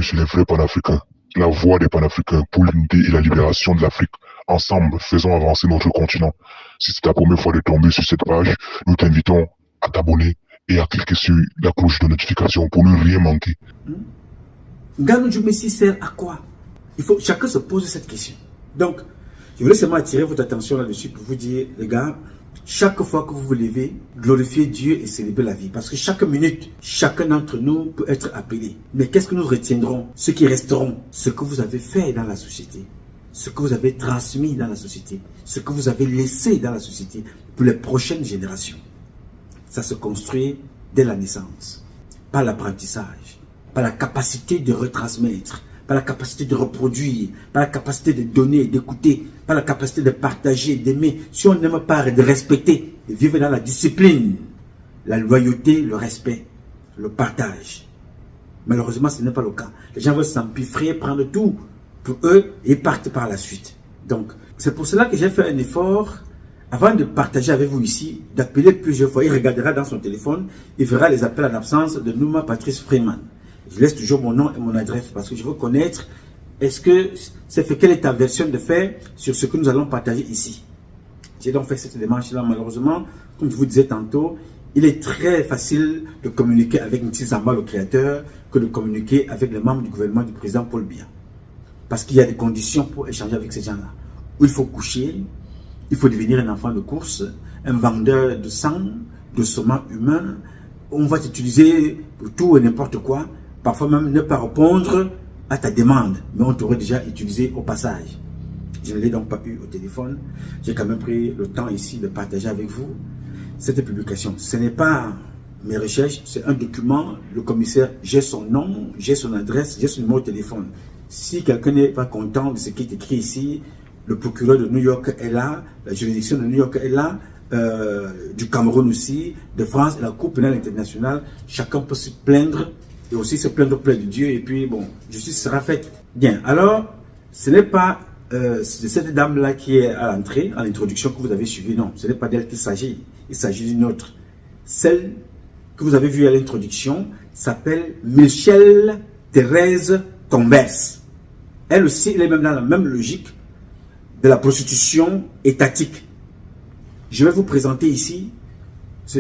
focus sur les vrais panafricains, la voix des panafricains pour l'unité et la libération de l'Afrique. Ensemble, faisons avancer notre continent. Si c'est ta première fois de tomber sur cette page, nous t'invitons à t'abonner et à cliquer sur la cloche de notification pour ne rien manquer. Nganou Djoumissi sert à quoi? Il faut chacun se pose cette question. Donc, je voulais seulement attirer votre attention là-dessus pour vous dire, les gars, chaque fois que vous vous levez, glorifiez Dieu et célébrez la vie. Parce que chaque minute, chacun d'entre nous peut être appelé. Mais qu'est-ce que nous retiendrons? Ce qui resteront, ce que vous avez fait dans la société, ce que vous avez transmis dans la société, ce que vous avez laissé dans la société pour les prochaines générations. Ça se construit dès la naissance, par l'apprentissage, par la capacité de retransmettre, par la capacité de reproduire, par la capacité de donner, d'écouter, par la capacité de partager, d'aimer. Si on n'aime pas, de respecter, de vivre dans la discipline, la loyauté, le respect, le partage. Malheureusement, ce n'est pas le cas. Les gens veulent s'empiffrer, prendre tout pour eux et partent par la suite. Donc, c'est pour cela que j'ai fait un effort, avant de partager avec vous ici, d'appeler plusieurs fois. Il regardera dans son téléphone, il verra les appels en absence de Nouma Patrice Freeman. Je laisse toujours mon nom et mon adresse parce que je veux connaître, est-ce que c'est fait, quelle est ta version de fait sur ce que nous allons partager ici. J'ai donc fait cette démarche-là. Malheureusement, comme je vous disais tantôt, il est très facile de communiquer avec Nti Zamba, le créateur, que de communiquer avec les membres du gouvernement du président Paul Biya. Parce qu'il y a des conditions pour échanger avec ces gens-là. Où il faut coucher, il faut devenir un enfant de course, un vendeur de sang, de saumon humain. On va t'utiliser pour tout et n'importe quoi. Parfois même ne pas répondre à ta demande, mais on t'aurait déjà utilisé au passage. Je ne l'ai donc pas eu au téléphone. J'ai quand même pris le temps ici de partager avec vous cette publication. Ce n'est pas mes recherches, c'est un document. Le commissaire, j'ai son nom, j'ai son adresse, j'ai son numéro de téléphone. Si quelqu'un n'est pas content de ce qui est écrit ici, le procureur de New York est là, la juridiction de New York est là, du Cameroun aussi, de France et la Cour pénale internationale. Chacun peut se plaindre et aussi se plaindre auprès de Dieu, et puis bon, justice sera faite. Bien, alors, ce n'est pas de cette dame-là qui est à l'entrée, à l'introduction que vous avez suivie, non, ce n'est pas d'elle qu'il s'agit, il s'agit d'une autre. Celle que vous avez vue à l'introduction s'appelle Michelle Thérèse Converse. Elle aussi, elle est même dans la même logique de la prostitution étatique. Je vais vous présenter ici,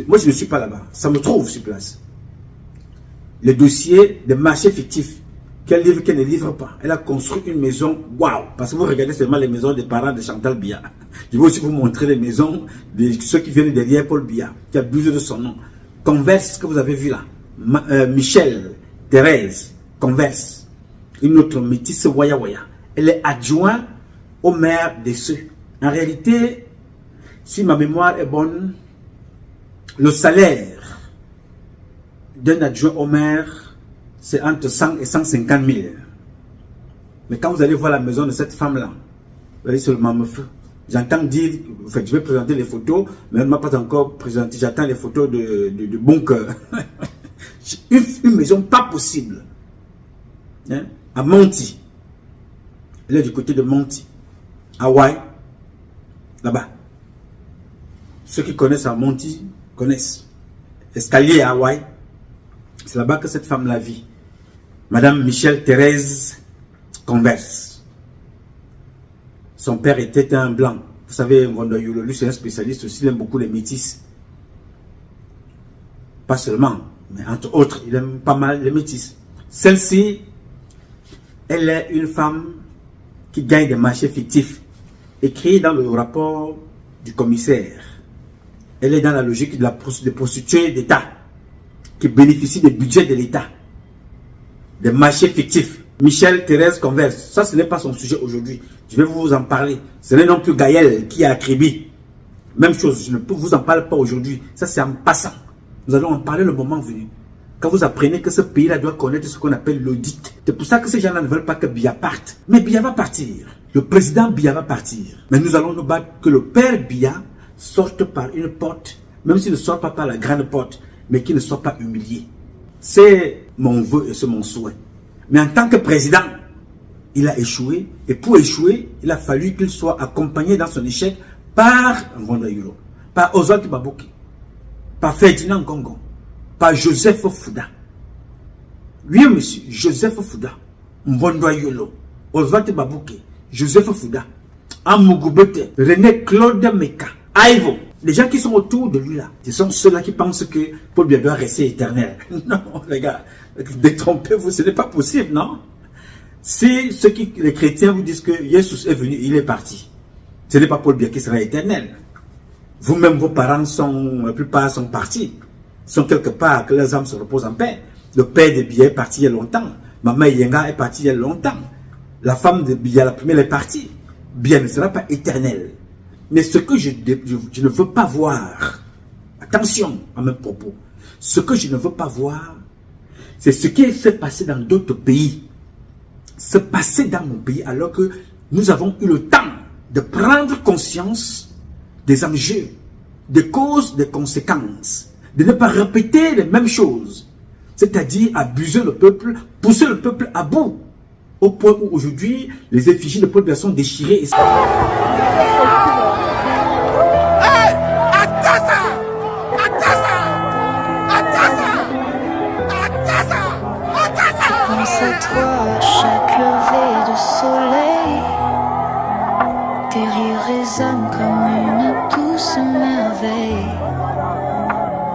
moi je ne suis pas là-bas, ça me trouve sur place. Le dossier des marchés fictifs qu'elle livre, qu'elle ne livre pas. Elle a construit une maison, waouh, parce que vous regardez seulement les maisons des parents de Chantal Biya. Je vais aussi vous montrer les maisons de ceux qui viennent derrière Paul Biya, qui abusent de son nom. Converse, que vous avez vu là, Michelle Thérèse Converse, une autre métisse Waya Waya. Elle est adjointe au maire des Ceux. En réalité, si ma mémoire est bonne, le salaire d'un adjoint au maire, c'est entre 100 et 150 000. Mais quand vous allez voir la maison de cette femme-là, vous voyez seulement me feu. J'entends dire, en fait, je vais présenter les photos, mais elle ne m'a pas encore présenté. J'attends les photos de bon cœur. une maison pas possible. Hein? À Monti. Elle est du côté de Monti. Hawaï. Là-bas. Ceux qui connaissent à Monti connaissent. Escalier à Hawaï. C'est là-bas que cette femme la vit. Madame Michelle Thérèse Converse. Son père était un blanc. Vous savez, Ngondoyulo, lui c'est un spécialiste aussi, il aime beaucoup les métis. Pas seulement, mais entre autres, il aime pas mal les métis. Celle-ci, elle est une femme qui gagne des marchés fictifs. Écrit dans le rapport du commissaire. Elle est dans la logique de la prostituée d'État, qui bénéficie des budgets de l'État, des marchés fictifs. Michelle Thérèse Converse, ça ce n'est pas son sujet aujourd'hui. Je vais vous en parler. Ce n'est non plus Gaël qui a Kribi. Même chose, je ne peux vous en parler pas aujourd'hui. Ça c'est en passant. Nous allons en parler le moment venu. Quand vous apprenez que ce pays-là doit connaître ce qu'on appelle l'audit. C'est pour ça que ces gens-là ne veulent pas que Biya parte. Mais Biya va partir. Le président Biya va partir. Mais nous allons nous battre que le père Biya sorte par une porte, même s'il ne sort pas par la grande porte, mais qu'il ne soit pas humilié. C'est mon vœu et c'est mon souhait. Mais en tant que président, il a échoué. Et pour échouer, il a fallu qu'il soit accompagné dans son échec par Ngondoyulo, par Oswald Babouki, par Ferdinand Ngongo, par Joseph Fouda. Oui, monsieur, Joseph Fouda. Mvondo Yolo, Oswald Babouke, Joseph Fouda, Amougoubote, René Claude Meka, Aïvo. Les gens qui sont autour de lui là, ce sont ceux-là qui pensent que Paul Biya doit rester éternel. Non, les gars, détrompez-vous, ce n'est pas possible, non? Si les chrétiens vous disent que Jésus est venu, il est parti, ce n'est pas Paul Biya qui sera éternel. Vous-même, vos parents la plupart sont partis, sont quelque part, que leurs âmes se reposent en paix. Le père de Biya est parti il y a longtemps. Maman Yenga est partie il y a longtemps. La femme de Biya, la première, est partie. Biya ne sera pas éternel. Mais ce que je ne veux pas voir, attention à mes propos, ce que je ne veux pas voir, c'est ce qui s'est passé dans d'autres pays. Se passer dans mon pays alors que nous avons eu le temps de prendre conscience des enjeux, des causes, des conséquences, de ne pas répéter les mêmes choses, c'est-à-dire abuser le peuple, pousser le peuple à bout, au point où aujourd'hui les effigies de Paul Biya sont déchirées. Pense à toi, chaque lever de soleil. Tes rires résonnent comme une douce merveille.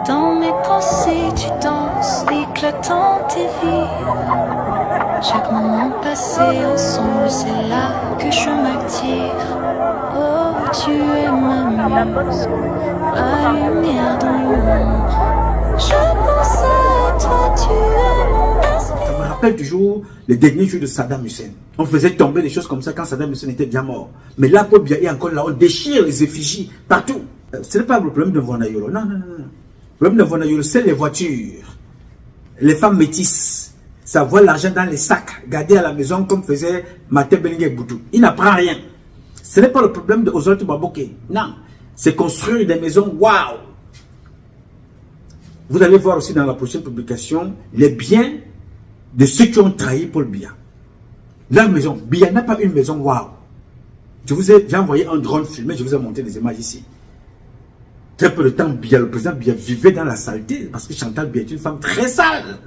Dans mes pensées, tu danses l'éclatante et vive. Chaque moment passé ensemble, c'est là que je m'active. Oh, tu es ma muse, ma lumière dans l'ombre. Je pense à toi, tu es mon inspiration. Ça me rappelle toujours les derniers jours de Saddam Hussein. On faisait tomber des choses comme ça quand Saddam Hussein était déjà mort. Mais là, Paul Biya est encore là, on déchire les effigies partout. Ce n'est pas le problème de Vonayolo. Non, non, non, non. Le problème de Vonayolo, c'est les voitures. Les femmes métisses. Ça voit l'argent dans les sacs, gardé à la maison comme faisait Martin Belingue Boutou. Il n'apprend rien. Ce n'est pas le problème de Oswald Babouke. Non. C'est construire des maisons. Waouh! Vous allez voir aussi dans la prochaine publication les biens de ceux qui ont trahi Paul Biya. La maison, Biya n'a pas une maison, waouh. J'ai envoyé un drone filmé, je vous ai montré des images ici. Très peu de temps, Biya, le président Biya vivait dans la saleté parce que Chantal Biya est une femme très sale.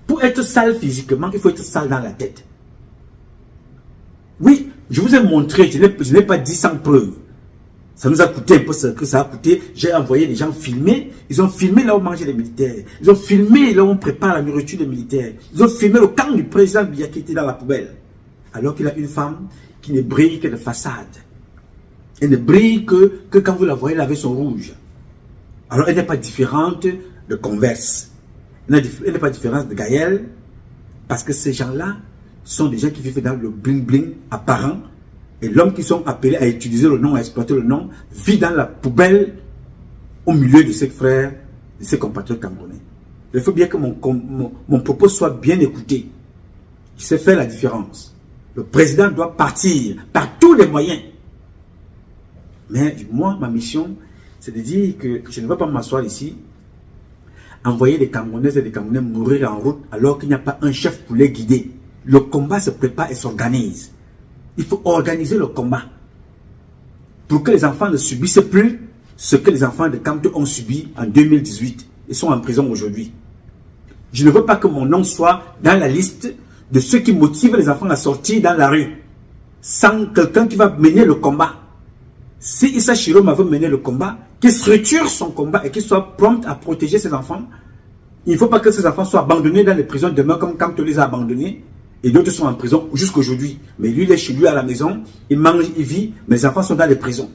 Pour être sale physiquement, il faut être sale dans la tête. Oui, je vous ai montré, je n'ai pas dit sans preuve. Ça nous a coûté un peu ce que ça a coûté. J'ai envoyé des gens filmer. Ils ont filmé là où mangeaient les militaires. Ils ont filmé là où on prépare la nourriture des militaires. Ils ont filmé le camp du président Biya qui était dans la poubelle. Alors qu'il a une femme qui ne brille que de façade. Elle ne brille que quand vous la voyez laver son rouge. Alors elle n'est pas différente de Converse. Elle n'est pas différente de Gaël. Parce que ces gens-là sont des gens qui vivent dans le bling-bling apparent. Et l'homme qui sont appelés à utiliser le nom, à exploiter le nom, vit dans la poubelle au milieu de ses frères, de ses compatriotes camerounais. Il faut bien que mon propos soit bien écouté. Je sais faire la différence. Le président doit partir par tous les moyens. Mais moi, ma mission, c'est de dire que je ne vais pas m'asseoir ici, envoyer des Camerounaises et des Camerounais mourir en route alors qu'il n'y a pas un chef pour les guider. Le combat se prépare et s'organise. Il faut organiser le combat pour que les enfants ne subissent plus ce que les enfants de Kamto ont subi en 2018. Ils sont en prison aujourd'hui. Je ne veux pas que mon nom soit dans la liste de ceux qui motivent les enfants à sortir dans la rue sans quelqu'un qui va mener le combat. Si Issa Chiroma veut mener le combat, qu'il structure son combat et qu'il soit prompt à protéger ses enfants. Il ne faut pas que ces enfants soient abandonnés dans les prisons demain comme Kamto les a abandonnés. Et d'autres sont en prison jusqu'aujourd'hui. Mais lui, il est chez lui à la maison, il mange, il vit, mais les enfants sont dans les prisons.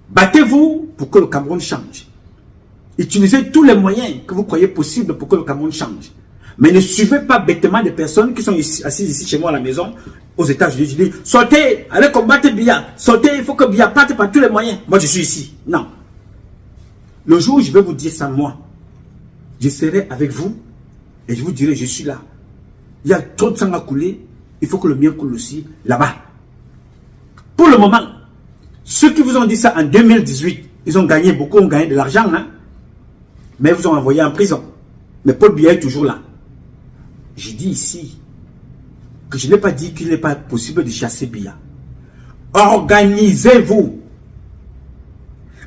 Battez-vous pour que le Cameroun change. Utilisez tous les moyens que vous croyez possibles pour que le Cameroun change. Mais ne suivez pas bêtement des personnes qui sont assises ici chez moi à la maison, aux États-Unis. Je dis, sortez, allez combattre Biya, sortez, il faut que Biya parte par tous les moyens. Moi, je suis ici. Non. Le jour où je vais vous dire ça, moi, je serai avec vous et je vous dirai, je suis là. Il y a trop de sang à couler, il faut que le mien coule aussi là-bas. Pour le moment, ceux qui vous ont dit ça en 2018, ils ont gagné, beaucoup ont gagné de l'argent, hein? Mais ils vous ont envoyé en prison. Mais Paul Biya est toujours là. J'ai dit ici que je n'ai pas dit qu'il n'est pas possible de chasser Biya. Organisez-vous.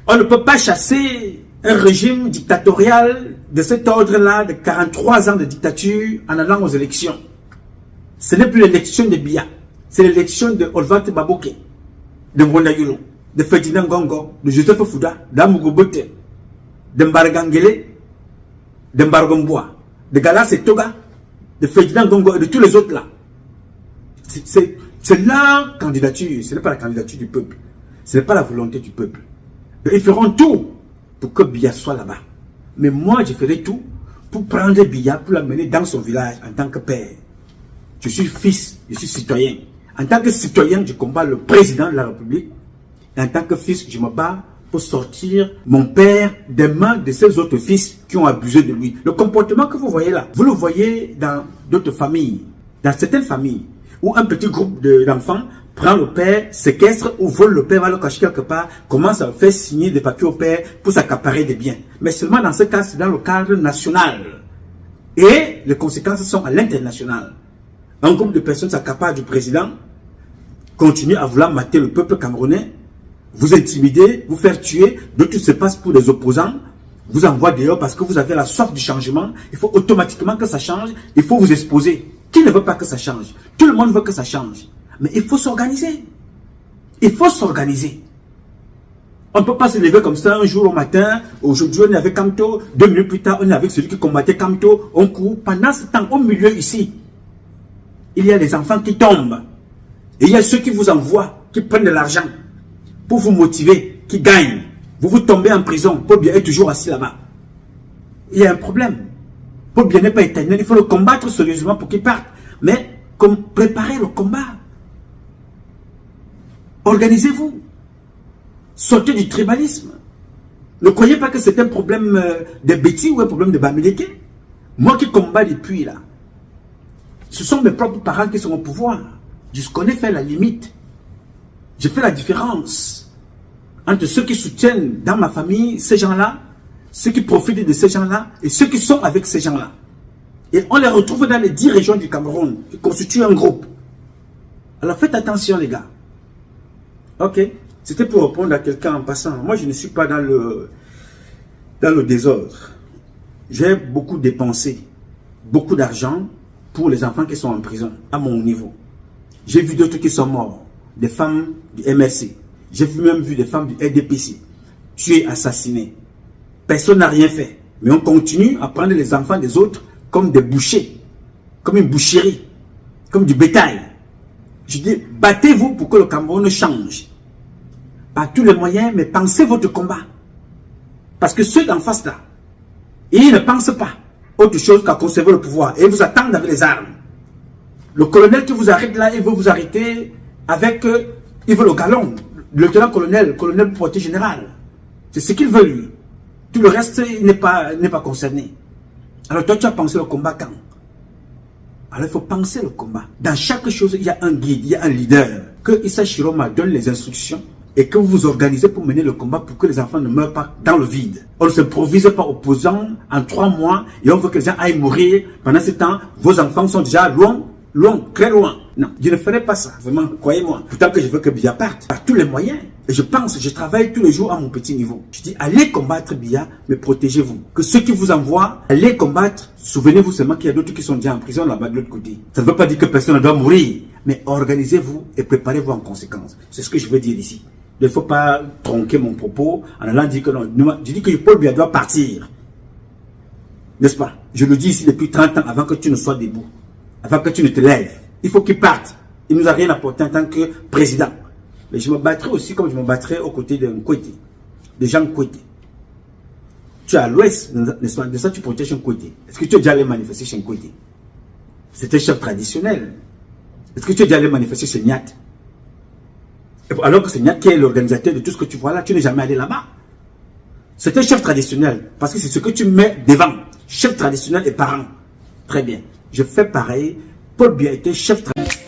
On ne peut pas chasser un régime dictatorial de cet ordre-là de 43 ans de dictature en allant aux élections. Ce n'est plus l'élection de Biya, c'est l'élection de Olvat Baboke, de Mwondayulo, de Ferdinand Gongo, de Joseph Fouda, d'Amougou Bote, de Mbargangele, de Mbargomboa, de Galas et Toga, de Ferdinand Gongo et de tous les autres là. C'est leur candidature, ce n'est pas la candidature du peuple, ce n'est pas la volonté du peuple. Ils feront tout pour que Biya soit là-bas. Mais moi, je ferai tout pour prendre Biya, pour l'amener dans son village en tant que père. Je suis fils, je suis citoyen. En tant que citoyen, je combats le président de la République. Et en tant que fils, je me bats pour sortir mon père des mains de ces autres fils qui ont abusé de lui. Le comportement que vous voyez là, vous le voyez dans d'autres familles, dans certaines familles, où un petit groupe d'enfants prend le père, séquestre ou vole le père, va le cacher quelque part, commence à faire signer des papiers au père pour s'accaparer des biens. Mais seulement dans ce cas, c'est dans le cadre national. Et les conséquences sont à l'international. Un groupe de personnes s'accapare du président, continue à vouloir mater le peuple camerounais, vous intimider, vous faire tuer, d'autres se passent pour des opposants, vous envoie dehors parce que vous avez la soif du changement, il faut automatiquement que ça change, il faut vous exposer. Qui ne veut pas que ça change? Tout le monde veut que ça change. Mais il faut s'organiser. Il faut s'organiser. On ne peut pas se lever comme ça un jour au matin, aujourd'hui on est avec Kamto, 2 minutes plus tard on est avec celui qui combattait Kamto, on court. Pendant ce temps, au milieu ici, il y a des enfants qui tombent. Et il y a ceux qui vous envoient, qui prennent de l'argent pour vous motiver, qui gagnent. Vous tombez en prison, Paul Biya est toujours assis là-bas. Il y a un problème. Paul Biya n'est pas éternel, il faut le combattre sérieusement pour qu'il parte. Mais comme préparez le combat. Organisez-vous. Sortez du tribalisme. Ne croyez pas que c'est un problème de Betty ou un problème de Bamileke. Moi qui combats depuis là, ce sont mes propres parents qui sont au pouvoir. Je connais faire la limite. Je fais la différence entre ceux qui soutiennent dans ma famille ces gens-là, ceux qui profitent de ces gens-là et ceux qui sont avec ces gens-là. Et on les retrouve dans les 10 régions du Cameroun qui constituent un groupe. Alors faites attention les gars. Ok, c'était pour répondre à quelqu'un en passant. Moi je ne suis pas dans le désordre. J'ai beaucoup dépensé, beaucoup d'argent pour les enfants qui sont en prison, à mon niveau. J'ai vu d'autres qui sont morts, des femmes du MRC. J'ai même vu des femmes du RDPC, tuées, assassinées. Personne n'a rien fait. Mais on continue à prendre les enfants des autres comme des bouchers, comme une boucherie, comme du bétail. Je dis, battez-vous pour que le Cameroun change. Par tous les moyens, mais pensez votre combat. Parce que ceux d'en face là, ils ne pensent pas autre chose qu'à conserver le pouvoir. Et ils vous attendent avec les armes. Le colonel qui vous arrête là, il veut vous arrêter avec, il veut le galon. Le lieutenant-colonel, colonel portier général. C'est ce qu'il veut lui. Tout le reste, il n'est pas concerné. Alors toi, tu as pensé le combat quand? Alors il faut penser le combat. Dans chaque chose, il y a un guide, il y a un leader. Que Issa Chiroma donne les instructions et que vous vous organisez pour mener le combat pour que les enfants ne meurent pas dans le vide. On ne s'improvise pas opposant en 3 mois et on veut que les gens aillent mourir. Pendant ce temps, vos enfants sont déjà loin, très loin. Non, je ne ferai pas ça, vraiment, croyez-moi. Pourtant que je veux que Biya parte, par tous les moyens. Et je travaille tous les jours à mon petit niveau. Je dis, allez combattre Biya, mais protégez-vous. Que ceux qui vous envoient, allez combattre. Souvenez-vous seulement qu'il y a d'autres qui sont déjà en prison là-bas de l'autre côté. Ça ne veut pas dire que personne ne doit mourir, mais organisez-vous et préparez-vous en conséquence. C'est ce que je veux dire ici. Il ne faut pas tronquer mon propos en allant dire que non. Je dis que Paul Biya doit partir. N'est-ce pas? Je le dis ici depuis 30 ans avant que tu ne sois debout. Avant que tu ne te lèves. Il faut qu'il parte. Il ne nous a rien apporté en tant que président. Mais je me battrai aussi comme je me battrai aux côtés de Nkwete, de Jean Nkwete. Tu es à l'ouest, n'est-ce pas? De ça, tu protèges Nkwete. Est-ce que tu es déjà allé manifester chez Nkwete? C'était chef traditionnel. Est-ce que tu es déjà allé manifester chez Niat? Alors que c'est Niat qui est l'organisateur de tout ce que tu vois là, tu n'es jamais allé là-bas. C'était chef traditionnel, parce que c'est ce que tu mets devant. Chef traditionnel et parent. Très bien. Je fais pareil. Paul Biya était chef traditionnel.